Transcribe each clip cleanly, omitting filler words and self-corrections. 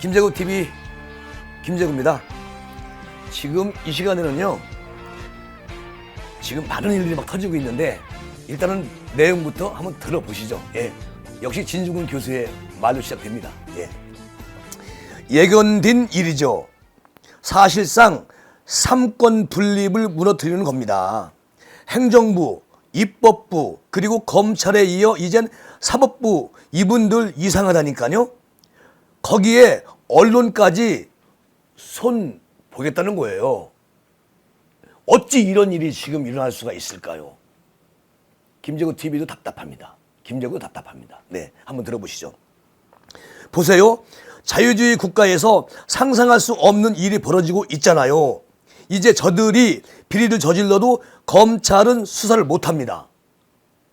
김재구 TV 김재구입니다. 지금 이 시간에는요, 지금 많은 일들이 막 터지고 있는데 일단은 내용부터 한번 들어보시죠. 역시 진중근 교수의 말로 시작됩니다. 예견된 일이죠. 사실상 삼권 분립을 무너뜨리는 겁니다. 행정부, 입법부, 그리고 검찰에 이어 이젠 사법부, 이분들 이상하다니까요. 거기에 언론까지 손 보겠다는 거예요. 어찌 이런 일이 지금 일어날 수가 있을까요? 김재구 TV도 답답합니다. 김재구도 답답합니다. 한번 들어보시죠. 보세요. 자유주의 국가에서 상상할 수 없는 일이 벌어지고 있잖아요. 이제 저들이 비리를 저질러도 검찰은 수사를 못합니다.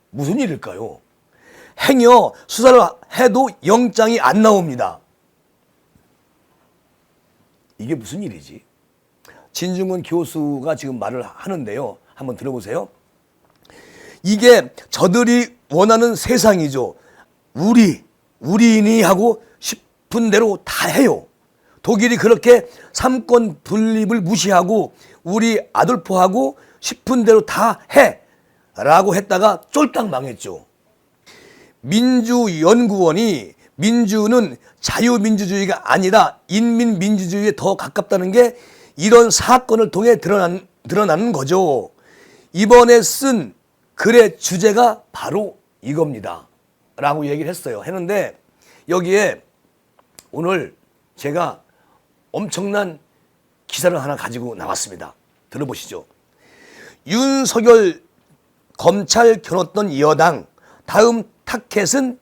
무슨 일일까요? 행여 수사를 해도 영장이 안 나옵니다. 이게 무슨 일이지? 진중근 교수가 지금 말을 하는데요. 한번 들어보세요. 이게 저들이 원하는 세상이죠. 우리인이 하고 싶은 대로 다 해요. 독일이 그렇게 삼권 분립을 무시하고 우리 아돌프하고 싶은 대로 다 해 라고 했다가 쫄딱 망했죠. 민주연구원이 민주는 자유민주주의가 아니라 인민민주주의에 더 가깝다는 게 이런 사건을 통해 드러나는 거죠. 이번에 쓴 글의 주제가 바로 이겁니다 라고 얘기를 했는데 여기에 오늘 제가 엄청난 기사를 하나 가지고 나왔습니다. 들어보시죠. 윤석열 검찰 겨눴던 여당 다음 타켓은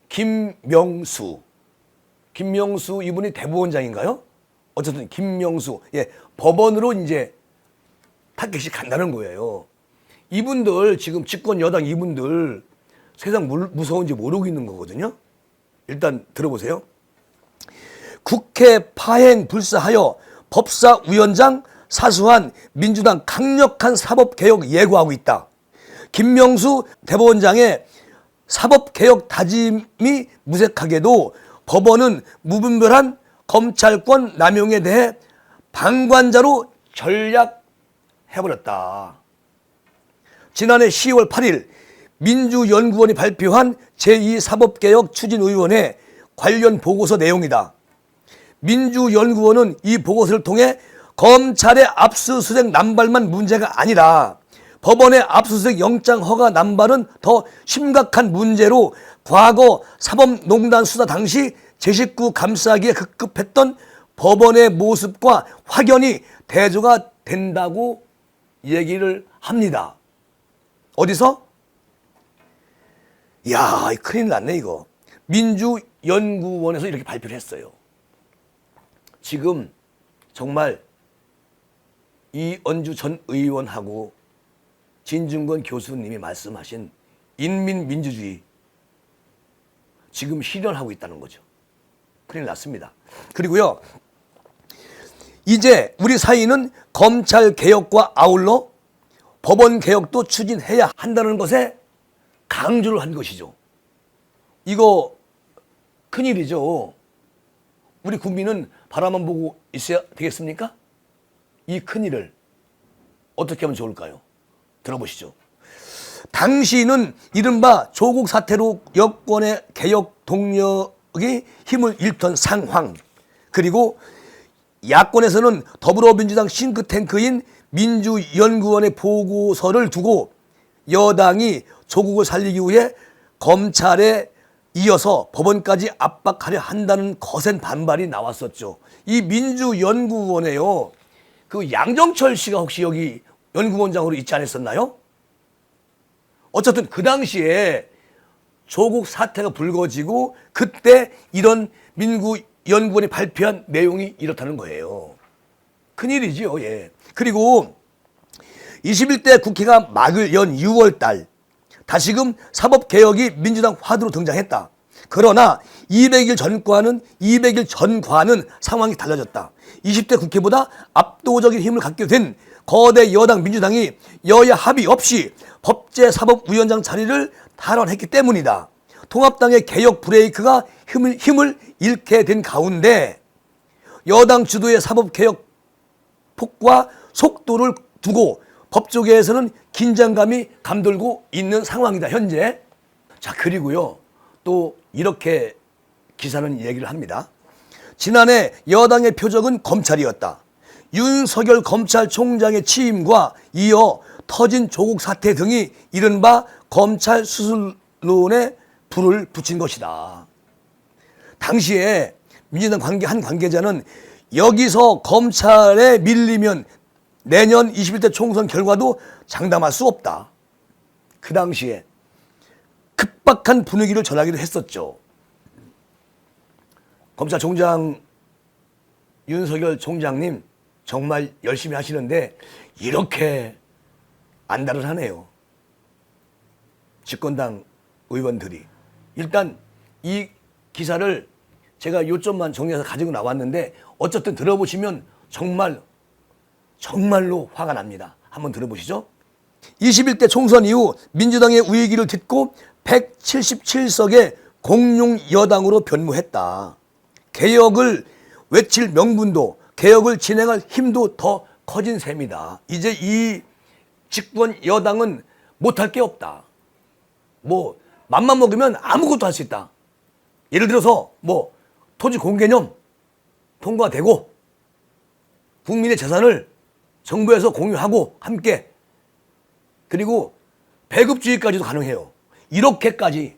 김명수 이분이 대법원장인가요? 어쨌든 김명수 법원으로 이제 타켓이 간다는 거예요. 이분들 지금 집권 여당 이분들 세상 무서운지 모르고 있는 거거든요. 일단 들어보세요. 국회 파행 불사하여 법사위원장 사수한 민주당 강력한 사법개혁 예고하고 있다. 김명수 대법원장의 사법개혁 다짐이 무색하게도 법원은 무분별한 검찰권 남용에 대해 방관자로 전략해버렸다. 지난해 10월 8일 민주연구원이 발표한 제2사법개혁 추진의원회 관련 보고서 내용이다. 민주연구원은 이 보고서를 통해 검찰의 압수수색 남발만 문제가 아니라 법원의 압수수색 영장 허가 남발은 더 심각한 문제로 과거 사법농단 수사 당시 제19 감싸기에 급급했던 법원의 모습과 확연히 대조가 된다고 얘기를 합니다. 어디서? 이야, 큰일 났네 이거. 민주연구원에서 이렇게 발표를 했어요. 지금 정말 이언주 전 의원하고 진중근 교수님이 말씀하신 인민민주주의 지금 실현하고 있다는 거죠. 큰일 났습니다. 그리고요, 이제 우리 사회는 검찰 개혁과 아울러 법원 개혁도 추진해야 한다는 것에 강조를 한 것이죠. 이거 큰일이죠. 우리 국민은 바라만 보고 있어야 되겠습니까? 이 큰일을 어떻게 하면 좋을까요? 들어보시죠. 당시는 이른바 조국 사태로 여권의 개혁 동력이 힘을 잃던 상황, 그리고 야권에서는 더불어민주당 싱크탱크인 민주연구원의 보고서를 두고 여당이 조국을 살리기 위해 검찰에 이어서 법원까지 압박하려 한다는 거센 반발이 나왔었죠. 이 민주연구원에요, 그 양정철 씨가 혹시 여기 연구원장으로 있지 않았었나요? 어쨌든 그 당시에 조국 사태가 불거지고 그때 이런 민주연구원이 발표한 내용이 이렇다는 거예요. 큰일이지요. 그리고 21대 국회가 막을 연 6월 달 다시금 사법개혁이 민주당 화두로 등장했다. 그러나 200일 전과는 상황이 달라졌다. 20대 국회보다 압도적인 힘을 갖게 된 거대 여당 민주당이 여야 합의 없이 법제사법위원장 자리를 탈환했기 때문이다. 통합당의 개혁 브레이크가 힘을 잃게 된 가운데 여당 주도의 사법개혁 폭과 속도를 두고 법조계에서는 긴장감이 감돌고 있는 상황이다, 현재. 자, 그리고요, 또 이렇게 기사는 얘기를 합니다. 지난해 여당의 표적은 검찰이었다. 윤석열 검찰총장의 취임과 이어 터진 조국 사태 등이 이른바 검찰 수술론에 불을 붙인 것이다. 당시에 민주당 한 관계자는 여기서 검찰에 밀리면 내년 21대 총선 결과도 장담할 수 없다. 그 당시에 급박한 분위기를 전하기도 했었죠. 검찰총장 윤석열 총장님 정말 열심히 하시는데 이렇게 안달을 하네요. 집권당 의원들이. 일단 이 기사를 제가 요점만 정리해서 가지고 나왔는데 어쨌든 들어보시면 정말로 화가 납니다. 한번 들어보시죠. 21대 총선 이후 민주당의 우위기를 딛고 177석의 공룡 여당으로 변모했다. 개혁을 외칠 명분도 개혁을 진행할 힘도 더 커진 셈이다. 이제 이 집권 여당은 못할 게 없다. 뭐 맘만 먹으면 아무것도 할 수 있다. 예를 들어서 뭐 토지 공개념 통과되고 국민의 재산을 정부에서 공유하고 함께, 그리고 배급주의까지도 가능해요. 이렇게까지.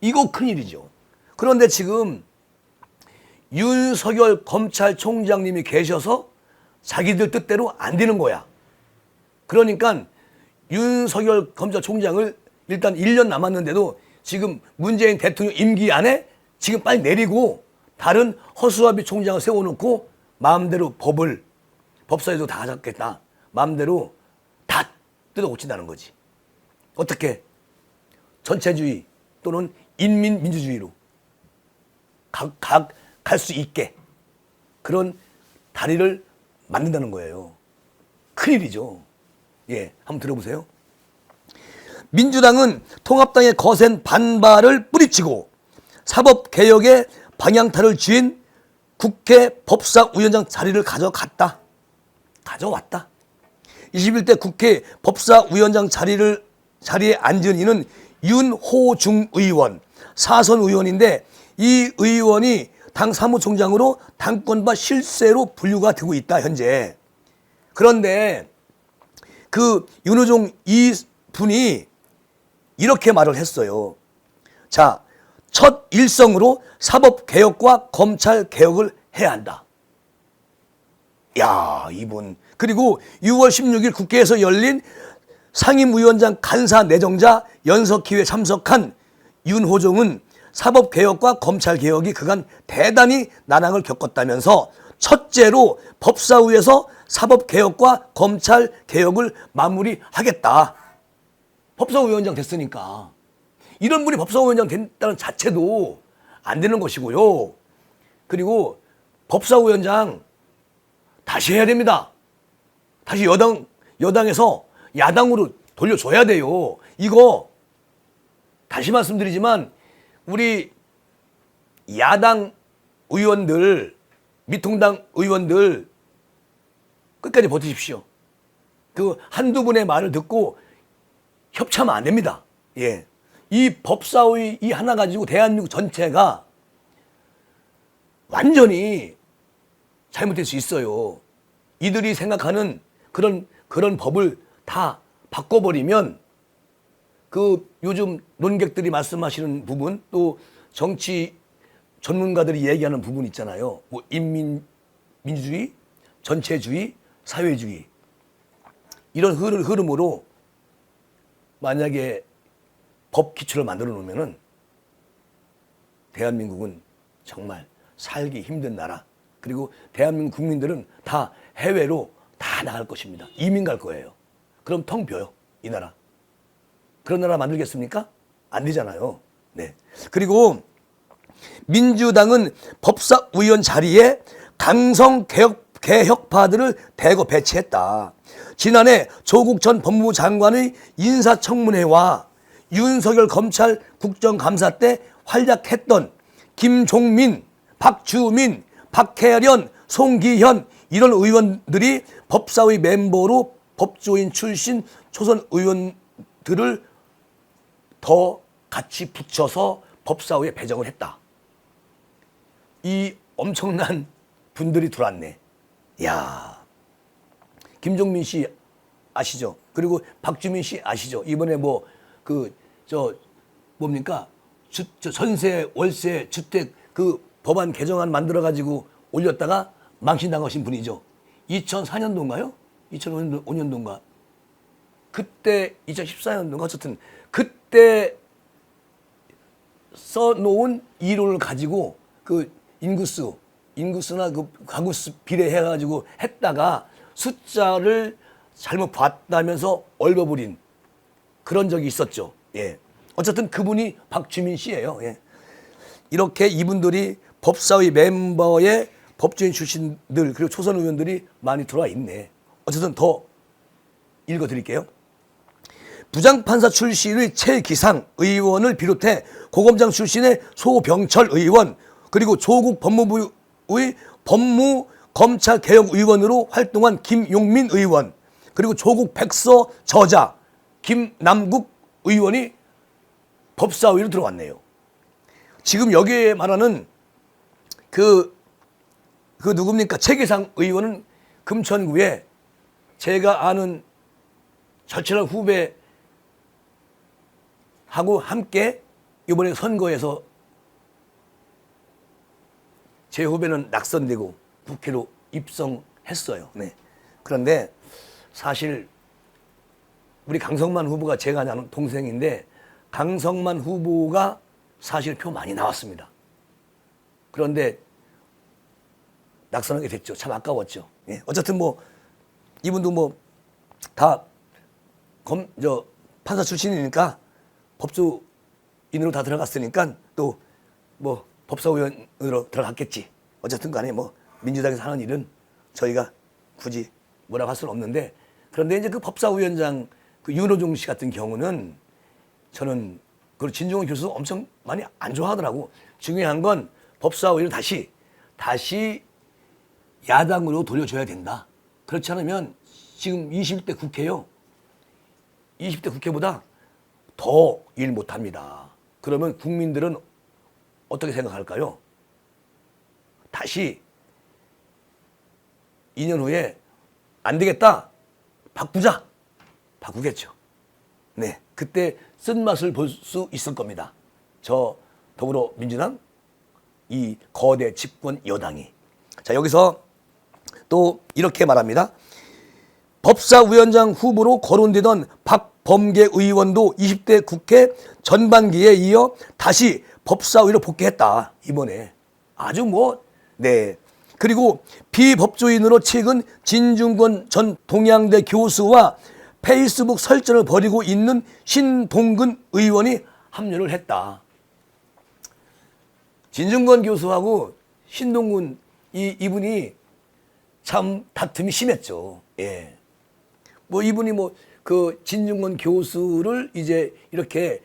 이거 큰일이죠. 그런데 지금 윤석열 검찰총장님이 계셔서 자기들 뜻대로 안 되는 거야. 그러니까 윤석열 검찰총장을 일단 1년 남았는데도 지금 문재인 대통령 임기 안에 지금 빨리 내리고 다른 허수아비 총장을 세워놓고 마음대로 법사위도 다 잡겠다, 마음대로 다 뜯어 고친다는 거지. 어떻게? 전체주의 또는 인민민주주의로 갈 수 있게 그런 다리를 만든다는 거예요. 큰일이죠. 예, 한번 들어보세요. 민주당은 통합당의 거센 반발을 뿌리치고 사법개혁의 방향타를 쥐인 국회 법사위원장 자리를 가져왔다. 21대 국회 법사위원장 자리에 앉은 이는 윤호중 의원, 사선 의원인데 이 의원이 당 사무총장으로 당권과 실세로 분류가 되고 있다, 현재. 그런데 그 윤호중 이 분이 이렇게 말을 했어요. 자, 첫 일성으로 사법개혁과 검찰개혁을 해야 한다. 야, 이분. 그리고 6월 16일 국회에서 열린 상임위원장 간사 내정자 연석회에 참석한 윤호중은 사법개혁과 검찰개혁이 그간 대단히 난항을 겪었다면서 첫째로 법사위에서 사법개혁과 검찰개혁을 마무리하겠다. 법사위원장 됐으니까. 이런 분이 법사위원장 됐다는 자체도 안 되는 것이고요. 그리고 법사위원장 다시 해야 됩니다. 다시 여당에서 야당으로 돌려줘야 돼요. 이거 다시 말씀드리지만 우리 야당 의원들, 미통당 의원들 끝까지 버티십시오. 그 한두 분의 말을 듣고 협치하면 안 됩니다. 예. 이 법사위 이 하나 가지고 대한민국 전체가 완전히 잘못될 수 있어요. 이들이 생각하는 그런 법을 다 바꿔버리면 그 요즘 논객들이 말씀하시는 부분, 또 정치 전문가들이 얘기하는 부분 있잖아요. 뭐 민주주의, 전체주의, 사회주의, 이런 흐름으로 만약에 법 기초를 만들어 놓으면은 대한민국은 정말 살기 힘든 나라, 그리고 대한민국 국민들은 다 해외로 다 나갈 것입니다. 이민 갈 거예요. 그럼 텅 비어요, 이 나라. 그런 나라 만들겠습니까? 안 되잖아요. 네. 그리고 민주당은 법사위원 자리에 강성 개혁파들을 대거 배치했다. 지난해 조국 전 법무부 장관의 인사청문회와 윤석열 검찰 국정감사 때 활약했던 김종민, 박주민, 박혜련, 송기현 이런 의원들이 법사위 멤버로 법조인 출신 초선 의원들을 더 같이 붙여서 법사위에 배정을 했다. 이 엄청난 분들이 들어왔네. 야, 김종민 씨 아시죠? 그리고 박주민 씨 아시죠? 이번에 뭡니까? 전세, 월세, 주택 그 법안 개정안 만들어 가지고 올렸다가 망신당하신 분이죠. 2004년도인가요? 2005년도인가? 그때 2014년도인가? 어쨌든 그때 써놓은 이론을 가지고 그 인구수나 그 가구수 비례해 가지고 했다가 숫자를 잘못 봤다면서 얼버무린 그런 적이 있었죠. 예. 어쨌든 그분이 박주민 씨예요. 예. 이렇게 이분들이 법사위 멤버의 법조인 출신들 그리고 초선 의원들이 많이 들어와 있네. 어쨌든 더 읽어드릴게요. 부장판사 출신의 최기상 의원을 비롯해 고검장 출신의 소병철 의원 그리고 조국 법무부의 법무검찰개혁의원으로 활동한 김용민 의원 그리고 조국 백서 저자 김남국 의원이 법사위로 들어왔네요. 지금 여기에 말하는 그 누굽니까? 최기상 의원은 금천구에 제가 아는 절친한 후배하고 함께 이번에 선거에서 제 후배는 낙선되고 국회로 입성했어요. 네. 그런데 사실 우리 강성만 후보가 제가 아는 동생인데 강성만 후보가 사실 표 많이 나왔습니다. 그런데 낙선하게 됐죠. 참 아까웠죠. 예. 어쨌든 이분도 다 판사 출신이니까 법조인으로 다 들어갔으니까 또 법사위원으로 들어갔겠지. 어쨌든 간에 민주당에서 하는 일은 저희가 굳이 뭐라고 할 수는 없는데 그런데 이제 그 법사위원장 그 윤호중 씨 같은 경우는 저는 그 진중권 교수 엄청 많이 안 좋아하더라고. 중요한 건 법사위를 다시 야당으로 돌려줘야 된다. 그렇지 않으면 지금 20대 국회요. 20대 국회보다 더 일 못합니다. 그러면 국민들은 어떻게 생각할까요? 다시 2년 후에 안 되겠다. 바꾸겠죠. 네, 그때 쓴맛을 볼 수 있을 겁니다. 저 더불어민주당 이 거대 집권 여당이. 자, 여기서 또 이렇게 말합니다. 법사위원장 후보로 거론되던 박범계 의원도 20대 국회 전반기에 이어 다시 법사위로 복귀했다. 이번에 아주 네. 그리고 비법조인으로 최근 진중권 전 동양대 교수와 페이스북 설전을 벌이고 있는 신동근 의원이 합류를 했다. 진중권 교수하고 신동근 이분이 참 다툼이 심했죠. 예. 이분이 그 진중권 교수를 이제 이렇게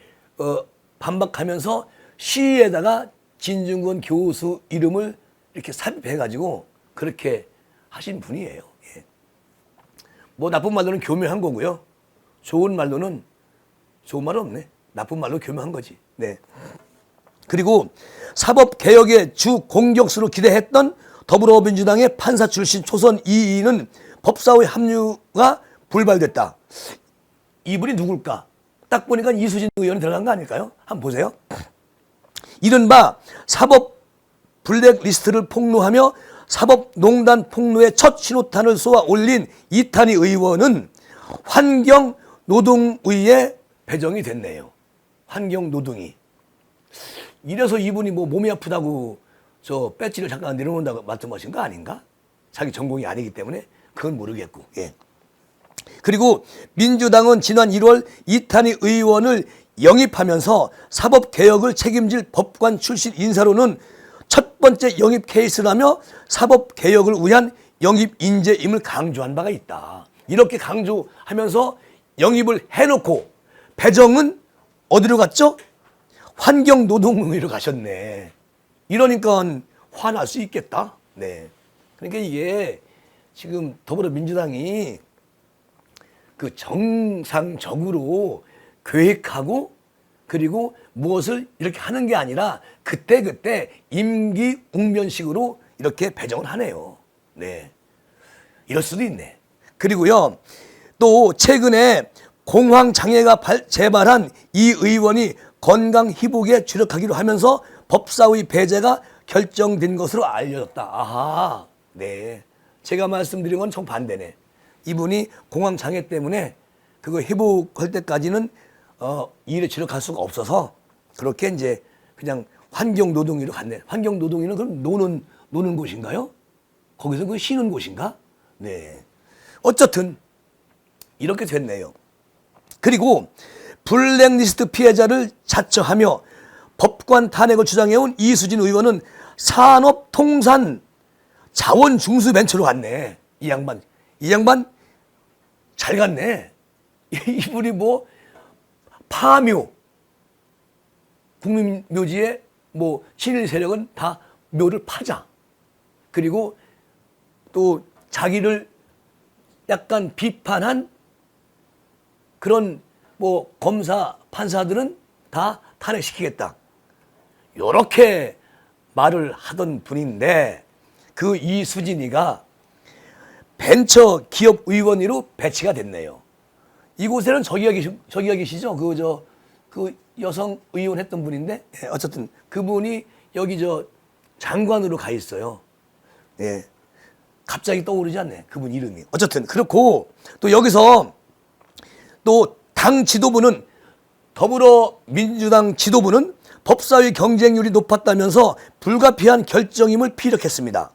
반박하면서 시에다가 진중권 교수 이름을 이렇게 삽입해가지고 그렇게 하신 분이에요. 예. 나쁜 말로는 교묘한 거고요. 좋은 말로는 좋은 말은 없네. 나쁜 말로 교묘한 거지. 네. 그리고 사법개혁의 주 공격수로 기대했던 더불어민주당의 판사 출신 초선 이인은 법사위 합류가 불발됐다. 이분이 누굴까? 딱 보니까 이수진 의원이 들어간 거 아닐까요? 한번 보세요. 이른바 사법 블랙리스트를 폭로하며 사법농단 폭로의 첫 신호탄을 쏘아 올린 이탄희 의원은 환경노동위에 배정이 됐네요. 환경노동위. 이래서 이분이 몸이 아프다고 저 배지를 잠깐 내려놓는다고 말씀하신 거 아닌가? 자기 전공이 아니기 때문에 그건 모르겠고. 예. 그리고 민주당은 지난 1월 이탄희 의원을 영입하면서 사법개혁을 책임질 법관 출신 인사로는 첫 번째 영입 케이스라며 사법개혁을 위한 영입 인재임을 강조한 바가 있다. 이렇게 강조하면서 영입을 해놓고 배정은 어디로 갔죠? 환경노동위로 가셨네. 이러니까 화날 수 있겠다. 네. 그러니까 이게 지금 더불어민주당이 그 정상적으로 계획하고 그리고 무엇을 이렇게 하는 게 아니라 그때그때 임기응변식으로 이렇게 배정을 하네요. 네. 이럴 수도 있네. 그리고요, 또 최근에 공황장애가 재발한 이 의원이 건강 회복에 주력하기로 하면서 법사위 배제가 결정된 것으로 알려졌다. 아하, 네. 제가 말씀드린 건 정반대네. 이분이 공황장애 때문에 그거 회복할 때까지는 일에 주력할 수가 없어서 그렇게 이제 그냥 환경노동위로 갔네. 환경노동위는 그럼 노는 곳인가요? 거기서 그 쉬는 곳인가? 네. 어쨌든 이렇게 됐네요. 그리고 블랙리스트 피해자를 자처하며 법관 탄핵을 주장해온 이수진 의원은 산업통상자원중수벤처로 갔네. 이 양반 잘 갔네. 이분이 뭐 파묘 국민묘지에 뭐 친일 세력은 다 묘를 파자. 그리고 또 자기를 약간 비판한 그런 뭐 검사 판사들은 다 탄핵시키겠다. 요렇게 말을 하던 분인데 그 이수진이가 벤처 기업 의원으로 배치가 됐네요. 이곳에는 저기가 계시죠? 그 여성 의원 했던 분인데, 예, 어쨌든 그분이 여기 장관으로 가 있어요. 예. 갑자기 떠오르지 않네. 그분 이름이. 어쨌든 그렇고 또 여기서 또 당 지도부는 더불어민주당 지도부는 법사위 경쟁률이 높았다면서 불가피한 결정임을 피력했습니다.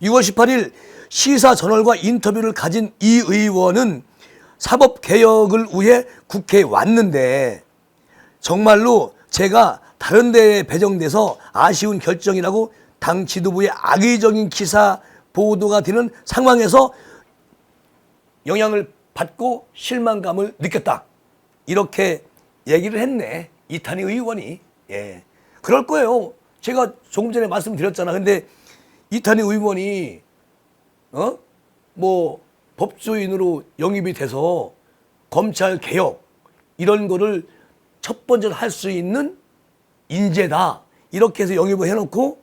6월 18일 시사저널과 인터뷰를 가진 이 의원은 사법개혁을 위해 국회에 왔는데 정말로 제가 다른 데에 배정돼서 아쉬운 결정이라고 당 지도부의 악의적인 기사 보도가 되는 상황에서 영향을 받고 실망감을 느꼈다. 이렇게 얘기를 했네. 이탄희 의원이. 예. 그럴 거예요. 제가 조금 전에 말씀드렸잖아. 근데 이탄희 의원이 뭐 법조인으로 영입이 돼서 검찰 개혁 이런 거를 첫 번째로 할 수 있는 인재다. 이렇게 해서 영입을 해놓고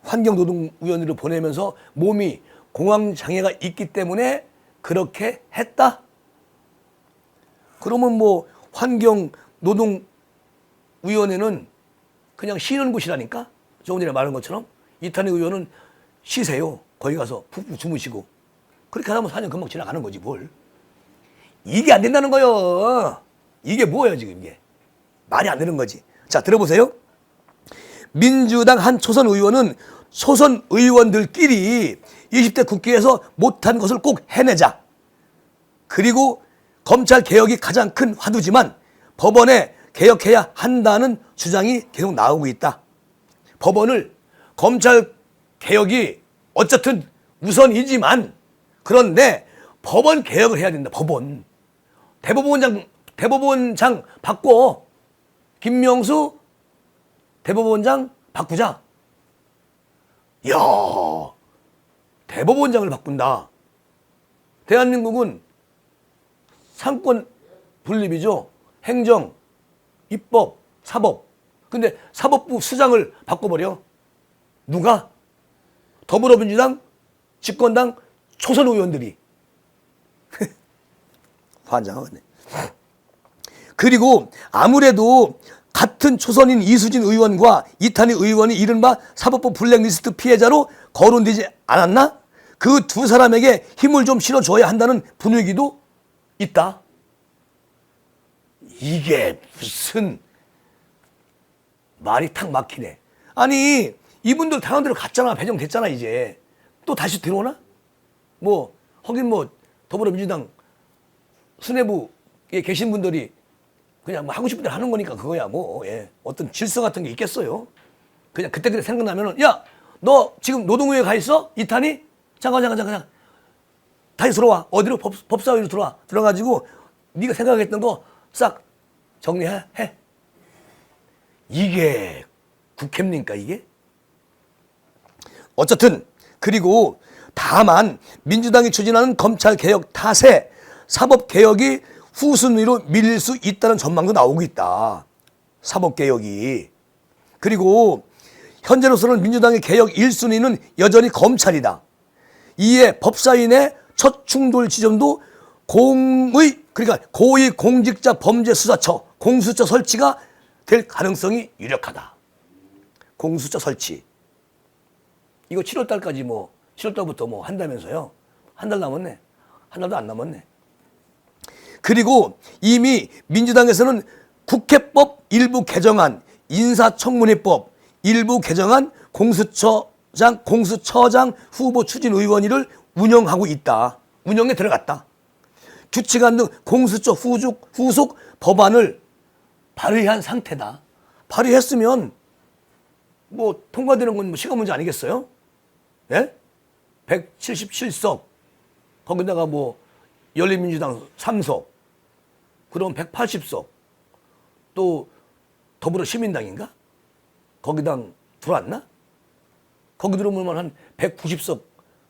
환경노동위원회로 보내면서 몸이 공황장애가 있기 때문에 그렇게 했다? 그러면 뭐 환경노동위원회는 그냥 쉬는 곳이라니까? 조금 전에 말한 것처럼 이탄희 의원은 쉬세요. 거기 가서 푹푹 주무시고 그렇게 하다 보면 4년 금방 지나가는 거지 뭘. 이게 안 된다는 거예요. 이게 뭐예요 지금 이게. 말이 안 되는 거지. 자 들어보세요. 민주당 한 초선 의원은 초선 의원들끼리 20대 국회에서 못한 것을 꼭 해내자. 그리고 검찰 개혁이 가장 큰 화두지만 법원에 개혁해야 한다는 주장이 계속 나오고 있다. 법원을 검찰 개혁이 어쨌든 우선이지만 그런데 법원 개혁을 해야 된다. 법원. 대법원장 바꿔. 김명수 대법원장 바꾸자. 이야, 대법원장을 바꾼다. 대한민국은 상권 분립이죠. 행정, 입법, 사법. 근데 사법부 수장을 바꿔버려. 누가? 더불어민주당, 집권당 초선 의원들이. 환장하겠네. 그리고 아무래도 같은 초선인 이수진 의원과 이탄희 의원이 이른바 사법부 블랙리스트 피해자로 거론되지 않았나? 그 두 사람에게 힘을 좀 실어줘야 한다는 분위기도 있다. 이게 무슨 말이 탁 막히네. 아니 이분들 당원대로 갔잖아. 배정됐잖아. 이제 또 다시 들어오나? 뭐 하긴 뭐 더불어민주당 수뇌부에 계신 분들이 그냥 뭐 하고 싶은 대로 하는 거니까 그거야 뭐. 예. 어떤 질서 같은 게 있겠어요. 그냥 그때 생각나면은 야 너 지금 노동위에 가 있어? 이탄희? 잠깐 다시 들어와. 어디로? 법사위로 들어와. 들어가지고 네가 생각했던 거 싹 정리해. 해. 이게 국회입니까 이게? 어쨌든 그리고 다만 민주당이 추진하는 검찰개혁 탓에 사법개혁이 후순위로 밀릴 수 있다는 전망도 나오고 있다. 사법개혁이. 그리고 현재로서는 민주당의 개혁 1순위는 여전히 검찰이다. 이에 법사위의 첫 충돌 지점도 그러니까 고위공직자범죄수사처 공수처 설치가 될 가능성이 유력하다. 공수처 설치. 이거 7월 달까지 7월 달부터 한다면서요. 한 달 남았네. 한 달도 안 남았네. 그리고 이미 민주당에서는 국회법 일부 개정안, 인사청문회법 일부 개정안, 공수처장 후보 추진 의원회를 운영하고 있다. 운영에 들어갔다. 규칙안 등 공수처 후속 법안을 발의한 상태다. 발의했으면 통과되는 건 시간 문제 아니겠어요? 예? 177석 거기다가 열린민주당 3석 그럼 180석 또 더불어시민당인가? 거기당 들어왔나? 거기 들어오면 한 190석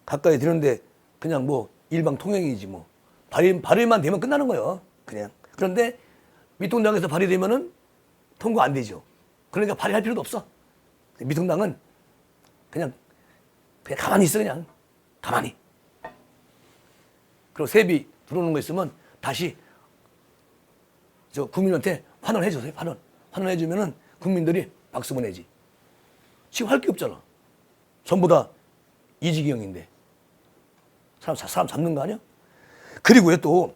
가까이 되는데 그냥 일방 통행이지 발의만 되면 끝나는 거예요. 그냥. 그런데 미통당에서 발의되면은 통과 안 되죠. 그러니까 발의할 필요도 없어. 미통당은 그냥 가만히 있어. 그냥 가만히. 그리고 세비 들어오는 거 있으면 다시 국민한테 환원해 주세요. 환원해 주면은 국민들이 박수 보내지. 지금 할 게 없잖아. 전부 다 이지경인데 사람 잡는 거 아니야? 그리고요, 또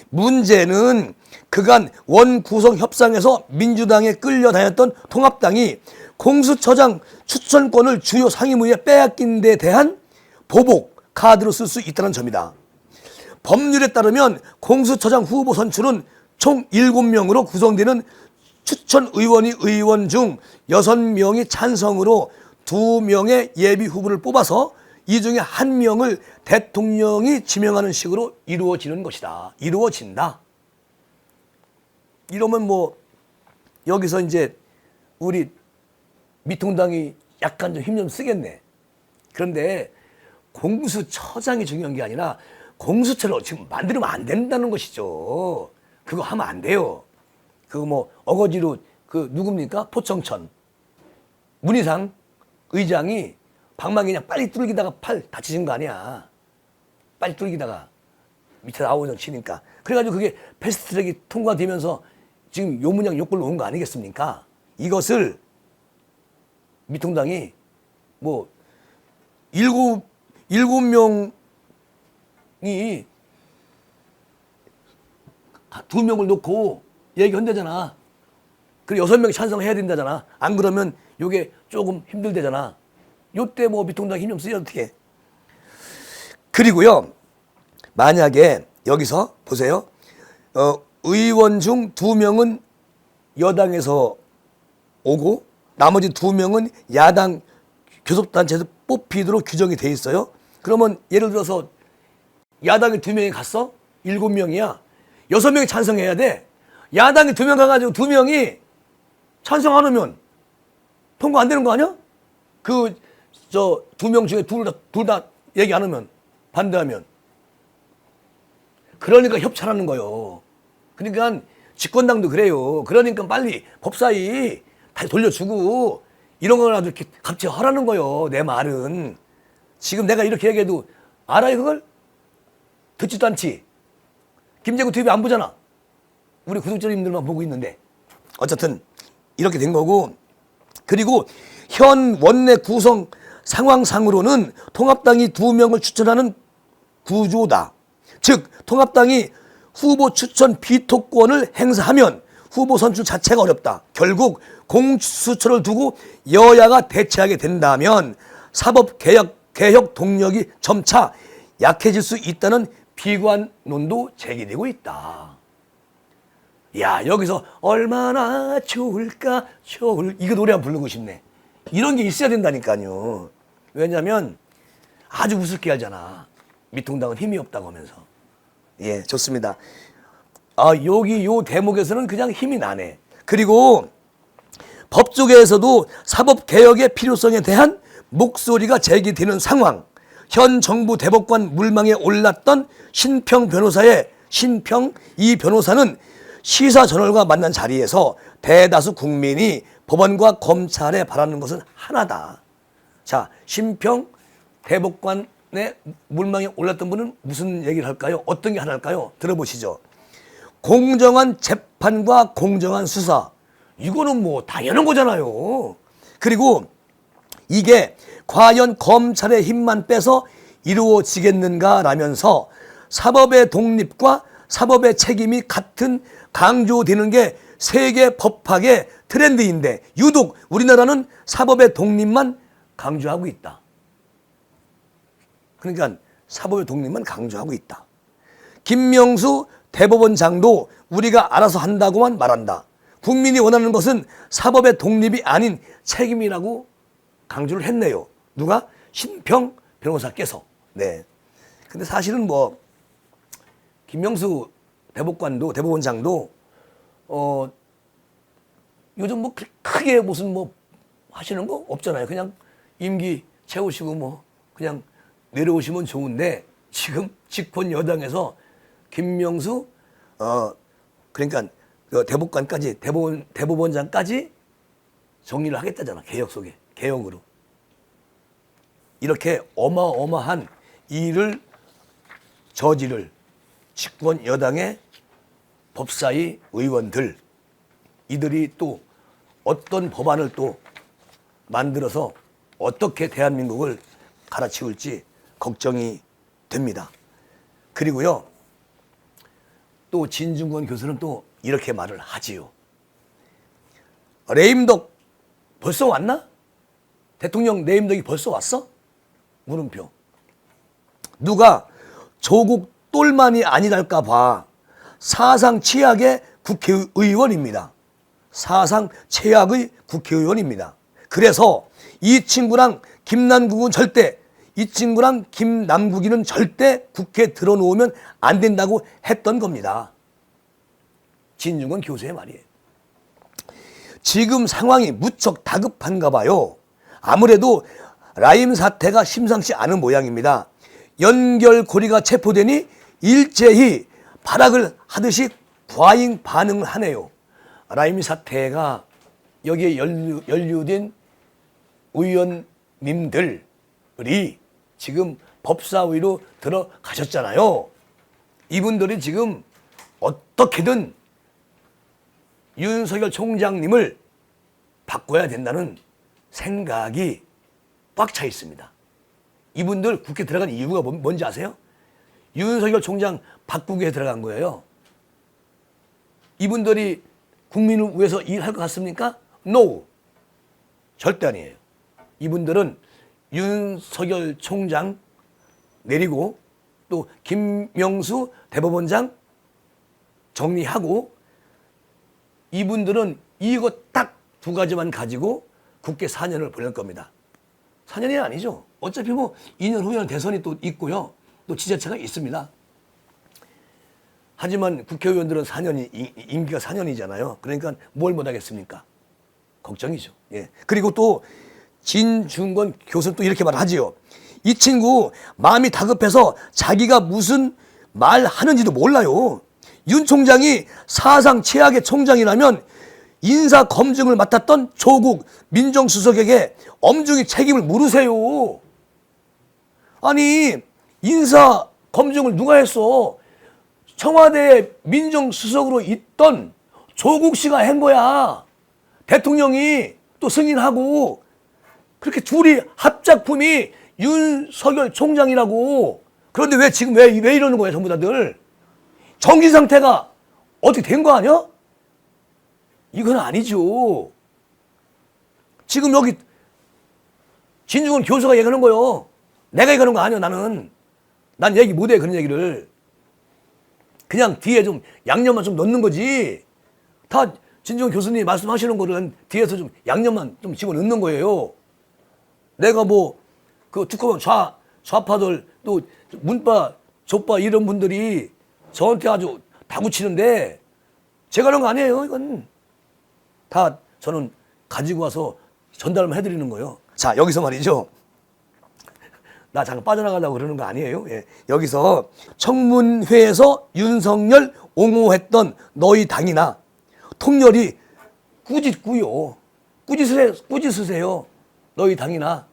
문제는 그간 원구성 협상에서 민주당에 끌려다녔던 통합당이 공수처장 추천권을 주요 상임위에 빼앗긴 데 대한 보복 카드로 쓸 수 있다는 점이다. 법률에 따르면 공수처장 후보 선출은 총 7명으로 구성되는 추천의원이 의원 중 6명이 찬성으로 2명의 예비 후보를 뽑아서 이 중에 1명을 대통령이 지명하는 식으로 이루어지는 것이다. 이루어진다. 이러면 여기서 이제 우리 미통당이 약간 좀 힘 좀 쓰겠네. 그런데 공수처장이 중요한 게 아니라 공수처를 지금 만들면 안 된다는 것이죠. 그거 하면 안 돼요. 그거 어거지로 누굽니까? 포청천 문희상 의장이 방망이 그냥 빨리 뚫기다가 팔 다치신 거 아니야. 빨리 뚫기다가 밑에 나오는 치니까. 그래가지고 그게 패스트트랙이 통과되면서 지금 요문양 욕걸로 온 거 아니겠습니까? 이것을 미통당이 일곱 명이 2명을 놓고 얘기한다잖아. 그리고 6명이 찬성해야 된다잖아. 안 그러면 요게 조금 힘들대잖아. 요때 미통당 힘 좀 쓰지 어떻게. 그리고요, 만약에 여기서 보세요. 의원 중 2명은 여당에서 오고 나머지 2명은 야당 교섭단체에서 뽑히도록 규정이 돼 있어요. 그러면 예를 들어서 야당에 2명이 갔어? 7명이야. 6명이 찬성해야 돼. 야당이 2명 가가지고 2명이 찬성 안 하면 통과 안 되는 거 아니야? 2명 중에 둘 다 얘기 안 하면, 반대하면. 그러니까 협찬하는 거요. 그러니까 집권당도 그래요. 그러니까 빨리 법사위 다시 돌려주고 이런 거라도 이렇게 갑자기 하라는 거요. 내 말은. 지금 내가 이렇게 얘기해도 알아요, 그걸? 듣지도 않지. 김재구 TV 안 보잖아. 우리 구독자님들만 보고 있는데. 어쨌든 이렇게 된 거고. 그리고 현 원내 구성 상황상으로는 통합당이 2명을 추천하는 구조다. 즉 통합당이 후보 추천 비토권을 행사하면 후보 선출 자체가 어렵다. 결국 공수처를 두고 여야가 대치하게 된다면 사법개혁 동력이 점차 약해질 수 있다는 비관론도 제기되고 있다. 야, 여기서 얼마나 좋을까 이거 노래 한번 부르고 싶네. 이런 게 있어야 된다니까요. 왜냐면 아주 우습게 하잖아. 미통당은 힘이 없다고 하면서. 예, 좋습니다. 여기 요 대목에서는 그냥 힘이 나네. 그리고 법조계에서도 사법개혁의 필요성에 대한 목소리가 제기되는 상황, 현 정부 대법관 물망에 올랐던 신평 이 변호사는 시사저널과 만난 자리에서 대다수 국민이 법원과 검찰에 바라는 것은 하나다. 자, 신평 대법관의 물망에 올랐던 분은 무슨 얘기를 할까요? 어떤 게 하나일까요? 들어보시죠. 공정한 재판과 공정한 수사. 이거는 뭐 당연한 거잖아요. 그리고 이게 과연 검찰의 힘만 빼서 이루어지겠는가라면서 사법의 독립과 사법의 책임이 같은 강조되는 게 세계 법학의 트렌드인데 유독 우리나라는 사법의 독립만 강조하고 있다. 그러니까 사법의 독립만 강조하고 있다. 김명수 대법원장도 우리가 알아서 한다고만 말한다. 국민이 원하는 것은 사법의 독립이 아닌 책임이라고 강조를 했네요. 누가? 신평 변호사께서. 네. 근데 사실은 뭐 김명수 대법원장도 요즘 뭐 크게 무슨 뭐 하시는 거 없잖아요. 그냥 임기 채우시고 뭐 그냥 내려오시면 좋은데 지금 집권 여당에서 김명수 그러니까 그 대법원장까지 정리를 하겠다잖아. 개혁 속에 개혁으로 이렇게 어마어마한 일을 저지를 집권 여당의 법사위 의원들 이들이 또 어떤 법안을 또 만들어서 어떻게 대한민국을 갈아치울지 걱정이 됩니다. 그리고요 또 진중권 교수는 또 이렇게 말을 하지요. 레임덕 벌써 왔나? 대통령 레임덕이 벌써 왔어? 물음표. 누가 조국 똘만이 아니랄까 봐 사상 최악의 국회의원입니다. 사상 최악의 국회의원입니다. 그래서 이 친구랑 김남국은 절대 국회에 들어놓으면 안 된다고 했던 겁니다. 진중권 교수의 말이에요. 지금 상황이 무척 다급한가 봐요. 아무래도 라임 사태가 심상치 않은 모양입니다. 연결고리가 체포되니 일제히 발악을 하듯이 과잉 반응을 하네요. 라임 사태가 여기에 연루된 의원님들이 지금 법사위로 들어가셨잖아요. 이분들이 지금 어떻게든 윤석열 총장님을 바꿔야 된다는 생각이 꽉 차 있습니다. 이분들 국회 들어간 이유가 뭔지 아세요? 윤석열 총장 바꾸기 위해 들어간 거예요. 이분들이 국민을 위해서 일할 것 같습니까? No. 절대 아니에요. 이분들은 윤석열 총장 내리고 또 김명수 대법원장 정리하고 이분들은 이거 딱 두 가지만 가지고 국회 4년을 보낼 겁니다. 4년이 아니죠. 어차피 뭐 2년 후에는 대선이 또 있고요. 또 지자체가 있습니다. 하지만 국회의원들은 임기가 4년이잖아요. 그러니까 뭘 못하겠습니까? 걱정이죠. 예. 그리고 또 진중권 교수는 또 이렇게 말하지요. 이 친구 마음이 다급해서 자기가 무슨 말 하는지도 몰라요. 윤 총장이 사상 최악의 총장이라면 인사 검증을 맡았던 조국 민정수석에게 엄중히 책임을 물으세요. 아니 인사 검증을 누가 했어? 청와대 민정수석으로 있던 조국 씨가 한 거야. 대통령이 또 승인하고 그렇게 둘이 합작품이 윤석열 총장이라고. 그런데 왜 지금 왜 이러는 거야 전부 다들. 정신 상태가 어떻게 된 거 아니야? 이건 아니죠. 지금 여기 진중권 교수가 얘기하는 거요. 내가 얘기하는 거 아니야 나는. 난 얘기 못해 그런 얘기를. 그냥 뒤에 좀 양념만 좀 넣는 거지. 다 진중권 교수님이 말씀하시는 거는 뒤에서 좀 양념만 좀 집어넣는 거예요. 내가 뭐 그 두꺼운 좌파들 또 문파 족파 이런 분들이 저한테 아주 다구치는데 제가 하는 거 아니에요. 이건 다 저는 가지고 와서 전달만 해드리는 거예요. 자 여기서 말이죠. 나 잠깐 빠져나가려고 그러는 거 아니에요. 예. 여기서 청문회에서 윤석열 옹호했던 너희 당이나 통렬히 꾸짖고요. 꾸짖으세요. 너희 당이나.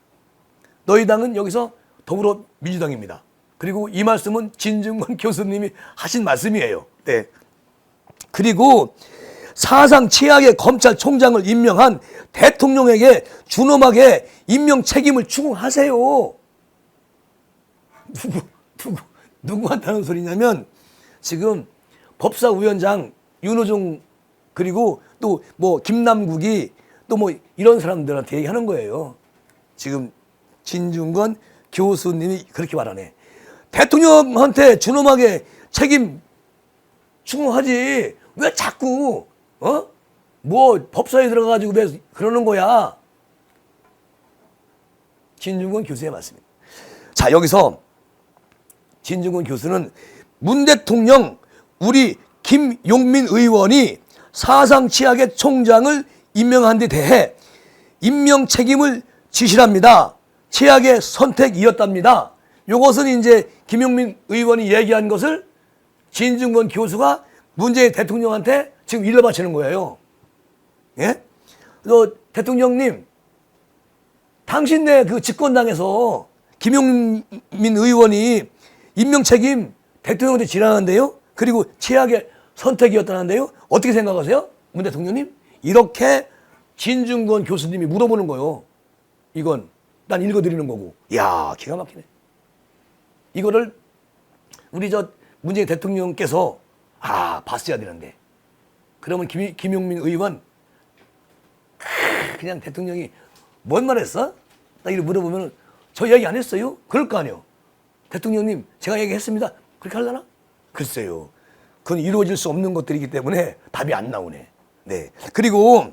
너희 당은 여기서 더불어민주당입니다. 그리고 이 말씀은 진중권 교수님이 하신 말씀이에요. 네. 그리고 사상 최악의 검찰총장을 임명한 대통령에게 준엄하게 임명 책임을 추궁하세요. 누구한테 하는 소리냐면 지금 법사위원장 윤호중 그리고 또 뭐 김남국이 또 뭐 이런 사람들한테 얘기하는 거예요. 지금 진중권 교수님이 그렇게 말하네. 대통령한테 준엄하게 책임 추궁하지 왜 자꾸 뭐 법사에 들어가가지고 왜 그러는 거야. 진중권 교수의 말씀입니다. 자, 여기서 진중권 교수는 문 대통령 우리 김용민 의원이 사상 최악의 총장을 임명한 데 대해 임명 책임을 지시랍니다. 최악의 선택이었답니다. 이것은 이제 김용민 의원이 얘기한 것을 진중권 교수가 문재인 대통령한테 지금 일러 바치는 거예요. 예? 대통령님, 당신네 그 집권당에서 김용민 의원이 임명 책임 대통령한테 지라는데요. 그리고 최악의 선택이었다는데요. 어떻게 생각하세요? 문 대통령님? 이렇게 진중권 교수님이 물어보는 거예요. 이건 난 읽어드리는 거고. 이야, 기가 막히네. 이거를 우리 문재인 대통령께서 봤어야 되는데. 그러면 김용민 의원 그냥 대통령이 뭔 말 했어? 딱 이렇게 물어보면 저 얘기 안 했어요? 그럴 거 아니에요. 대통령님 제가 얘기했습니다. 그렇게 하려나? 글쎄요. 그건 이루어질 수 없는 것들이기 때문에 답이 안 나오네. 네. 그리고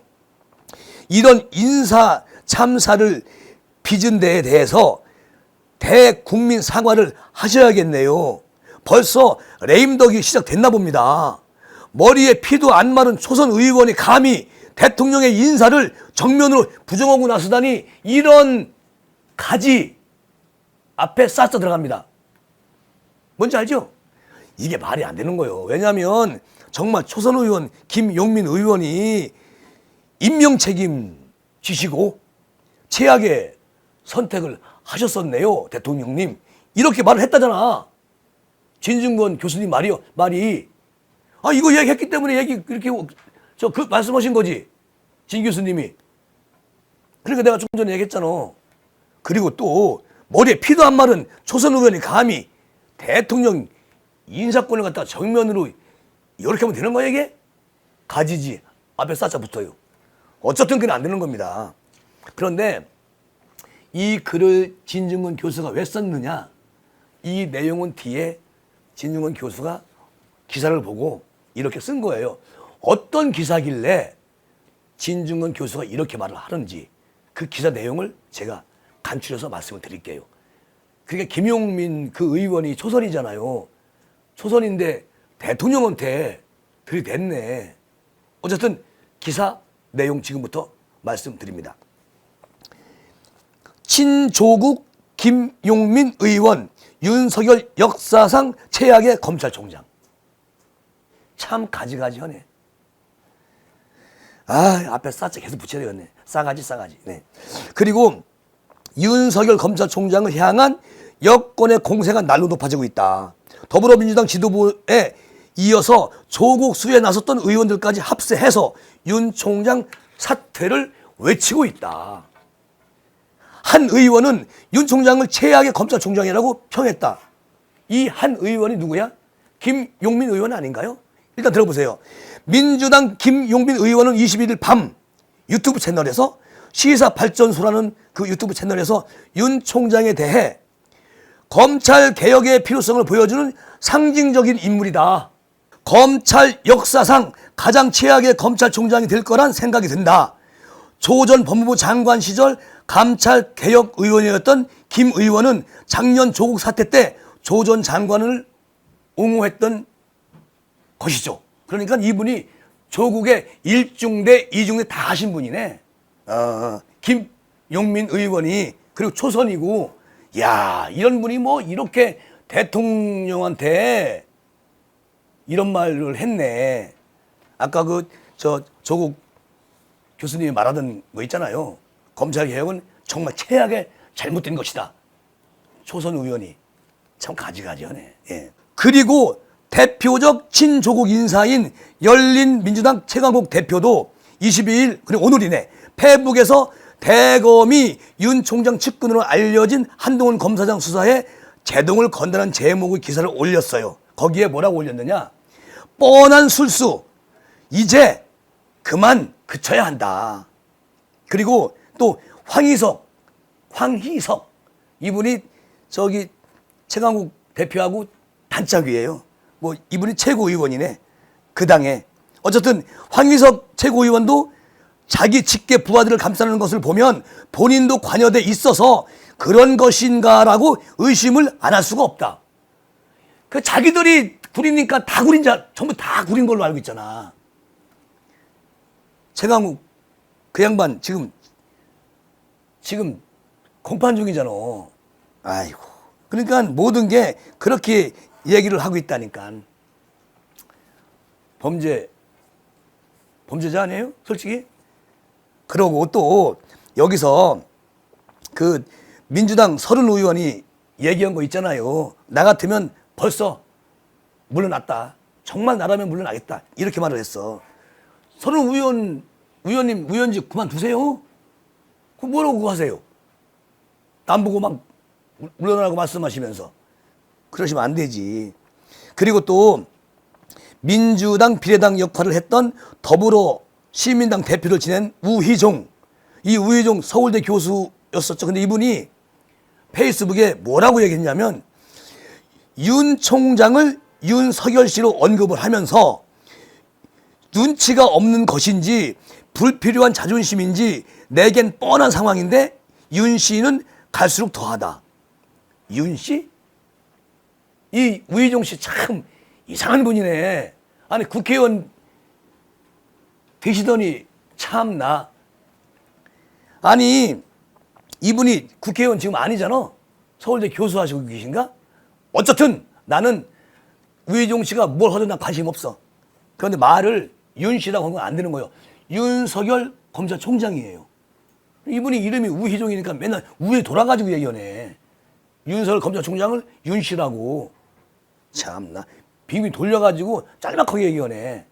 이런 인사 참사를 빚은 데에 대해서 대국민 사과를 하셔야겠네요. 벌써 레임덕이 시작됐나 봅니다. 머리에 피도 안 마른 초선 의원이 감히 대통령의 인사를 정면으로 부정하고 나서다니 이런 가지 앞에 쌌어 들어갑니다. 뭔지 알죠? 이게 말이 안 되는 거예요. 왜냐하면 정말 초선 의원 김용민 의원이 임명 책임 지시고 최악의 선택을 하셨었네요. 대통령님. 이렇게 말을 했다잖아. 진중권 교수님 말이 이거 얘기했기 때문에 이렇게 그 말씀하신 거지. 진 교수님이. 그러니까 내가 좀 전에 얘기했잖아. 그리고 또 머리에 피도 안 마른 초선 의원이 감히 대통령 인사권을 갖다가 정면으로 이렇게 하면 되는 거야 이게? 가지지 앞에 쌌자 붙어요. 어쨌든 그건 안 되는 겁니다. 그런데 이 글을 진중권 교수가 왜 썼느냐? 이 내용은 뒤에 진중권 교수가 기사를 보고 이렇게 쓴 거예요. 어떤 기사길래 진중권 교수가 이렇게 말을 하는지 그 기사 내용을 제가 간추려서 말씀을 드릴게요. 그러니까 김용민 그 의원이 초선이잖아요. 초선인데 대통령한테 들이댔네. 어쨌든 기사 내용 지금부터 말씀드립니다. 친조국 김용민 의원 윤석열 역사상 최악의 검찰총장. 참 가지가지하네. 앞에 싸자 계속 붙여야 되겠네. 싸가지. 네. 그리고 윤석열 검찰총장을 향한 여권의 공세가 날로 높아지고 있다. 더불어민주당 지도부에 이어서 조국 수에 나섰던 의원들까지 합세해서 윤 총장 사퇴를 외치고 있다. 한 의원은 윤 총장을 최악의 검찰총장이라고 평했다. 이 한 의원이 누구야? 김용민 의원 아닌가요? 일단 들어보세요. 민주당 김용민 의원은 21일 밤 유튜브 채널에서 시사발전소라는 그 유튜브 채널에서 윤 총장에 대해 검찰 개혁의 필요성을 보여주는 상징적인 인물이다. 검찰 역사상 가장 최악의 검찰총장이 될 거란 생각이 든다. 조 전 법무부 장관 시절 감찰 개혁 의원이었던 김 의원은 작년 조국 사태 때 조 전 장관을 옹호했던 것이죠. 그러니까 이분이 조국의 1중대, 2중대 다 하신 분이네. 김용민 의원이 그리고 초선이고 야, 이런 분이 뭐 이렇게 대통령한테 이런 말을 했네. 아까 조국 교수님이 말하던 거 있잖아요. 검찰개혁은 정말 최악의 잘못된 것이다. 초선 의원이 참 가지가지하네. 예. 그리고 대표적 친조국 인사인 열린민주당 최강욱 대표도 22일, 그리고 오늘이네, 페북에서 대검이 윤 총장 측근으로 알려진 한동훈 검사장 수사에 제동을 건다는 제목의 기사를 올렸어요. 거기에 뭐라고 올렸느냐? 뻔한 술수, 이제 그만 그쳐야 한다. 그리고 또 황희석 이분이 최강욱 대표하고 단짝이에요. 뭐 이분이 최고위원이네, 그 당에. 어쨌든 황희석 최고위원도 자기 직계 부하들을 감싸는 것을 보면 본인도 관여돼 있어서 그런 것인가라고 의심을 안 할 수가 없다. 그 자기들이 구리니까 다 구린 전부 다 구린 걸로 알고 있잖아. 최강욱 그 양반 지금 공판 중이잖아. 아이고. 그러니까 모든 게 그렇게 얘기를 하고 있다니까. 범죄자 아니에요? 솔직히? 그러고 또 여기서 그 민주당 서른 의원이 얘기한 거 있잖아요. 나 같으면 벌써 물러났다. 정말 나라면 물러나겠다. 이렇게 말을 했어. 서른 의원님 의원직 그만두세요. 그럼 뭐라고 하세요? 남 보고 막 물러나라고 말씀하시면서. 그러시면 안 되지. 그리고 또 민주당 비례당 역할을 했던 더불어 시민당 대표를 지낸 우희종. 이 우희종 서울대 교수였었죠. 근데 이분이 페이스북에 뭐라고 얘기했냐면 윤 총장을 윤석열 씨로 언급을 하면서 눈치가 없는 것인지 불필요한 자존심인지 내겐 뻔한 상황인데 윤 씨는 갈수록 더하다. 윤 씨? 이 우희종 씨 참 이상한 분이네. 아니 국회의원 되시더니 참나. 아니 이분이 국회의원 지금 아니잖아. 서울대 교수하시고 계신가? 어쨌든 나는 우희종 씨가 뭘 하든 난 관심 없어. 그런데 말을 윤 씨라고 하면 안 되는 거예요. 윤석열 검찰총장이에요. 이분이 이름이 우희종이니까 맨날 우에 돌아가지고 얘기하네. 윤석열 검찰총장을 윤 씨라고. 참나. 빙빙 돌려가지고 짤막하게 얘기하네.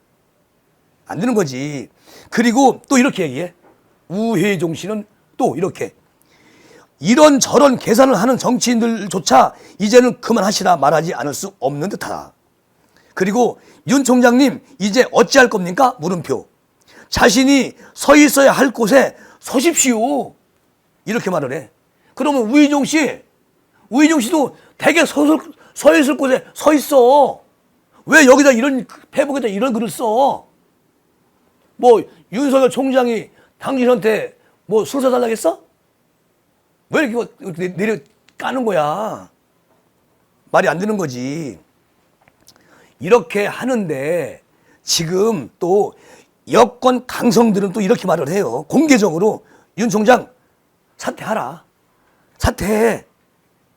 안 되는 거지. 그리고 또 이렇게 얘기해. 우혜종 씨는 또 이렇게. 이런저런 계산을 하는 정치인들조차 이제는 그만하시라 말하지 않을 수 없는 듯하다. 그리고 윤 총장님 이제 어찌할 겁니까? 물음표. 자신이 서 있어야 할 곳에 서십시오. 이렇게 말을 해. 그러면 우희종 씨도 되게 서 있을 곳에 서 있어. 왜 여기다 페북에다 이런 글을 써? 뭐 윤석열 총장이 당신한테 뭐 술 사달라고 했어? 왜 이렇게 내려 까는 거야? 말이 안 되는 거지. 이렇게 하는데 지금 또 여권 강성들은 또 이렇게 말을 해요. 공개적으로 윤 총장 사퇴하라. 사퇴해.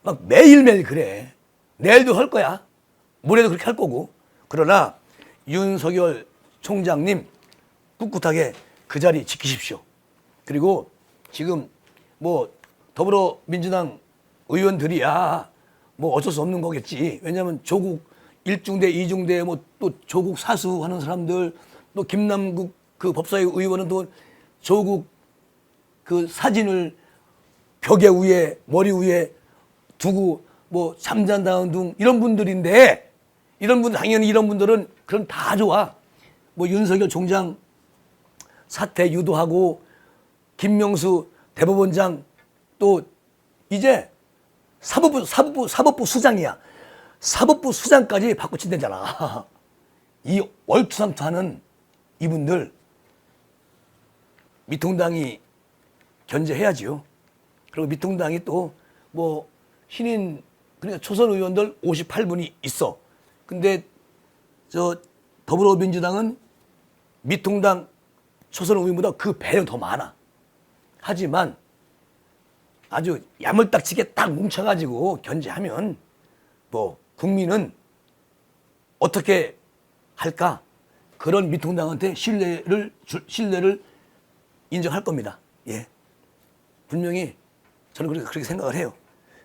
막 매일매일 그래. 내일도 할 거야. 모레도 그렇게 할 거고. 그러나 윤석열 총장님 꿋꿋하게 그 자리 지키십시오. 그리고 지금 뭐 더불어민주당 의원들이야 뭐 어쩔 수 없는 거겠지. 왜냐하면 조국 1중대 2중대 뭐 또 조국 사수하는 사람들, 또 김남국 그 법사위 의원은 또 조국 그 사진을 벽에 위에 머리 위에 두고 뭐 잠잔다는 둥 이런 분들인데, 이런 분 당연히 이런 분들은 그럼 다 좋아. 뭐 윤석열 총장 사퇴 유도하고 김명수 대법원장 또 이제 사법부 수장이야. 사법부 수장까지 바꿔친다잖아. 이 얼투상투하는 이분들 미통당이 견제해야지요. 그리고 미통당이 또 뭐 신인 그러니까 초선 의원들 58분이 있어. 근데 저 더불어민주당은 미통당 초선 의원보다 그 배는 더 많아. 하지만 아주 야물딱지게 딱 뭉쳐가지고 견제하면 뭐 국민은 어떻게 할까? 그런 미통당한테 신뢰를 인정할 겁니다. 예. 분명히 저는 그렇게 생각을 해요.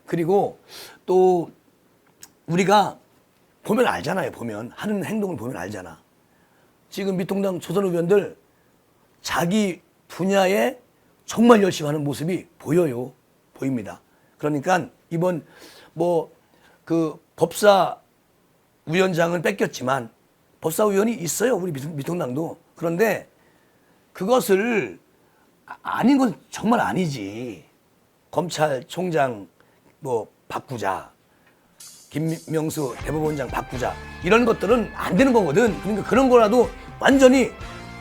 그리고 또 우리가 보면 알잖아요. 보면 하는 행동을 보면 알잖아. 지금 미통당 초선 의원들 자기 분야에 정말 열심히 하는 모습이 보여요. 보입니다. 그러니까 이번 뭐 그 법사위원장은 뺏겼지만 법사위원이 있어요. 우리 미통당도. 그런데 그것을 아닌 건 정말 아니지. 검찰총장 뭐 바꾸자. 김명수 대법원장 바꾸자. 이런 것들은 안 되는 거거든. 그러니까 그런 거라도 완전히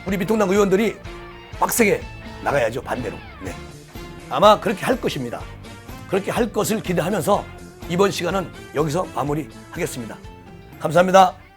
우리 미통당 의원들이 빡세게 나가야죠. 반대로. 네. 아마 그렇게 할 것입니다. 그렇게 할 것을 기대하면서 이번 시간은 여기서 마무리하겠습니다. 감사합니다.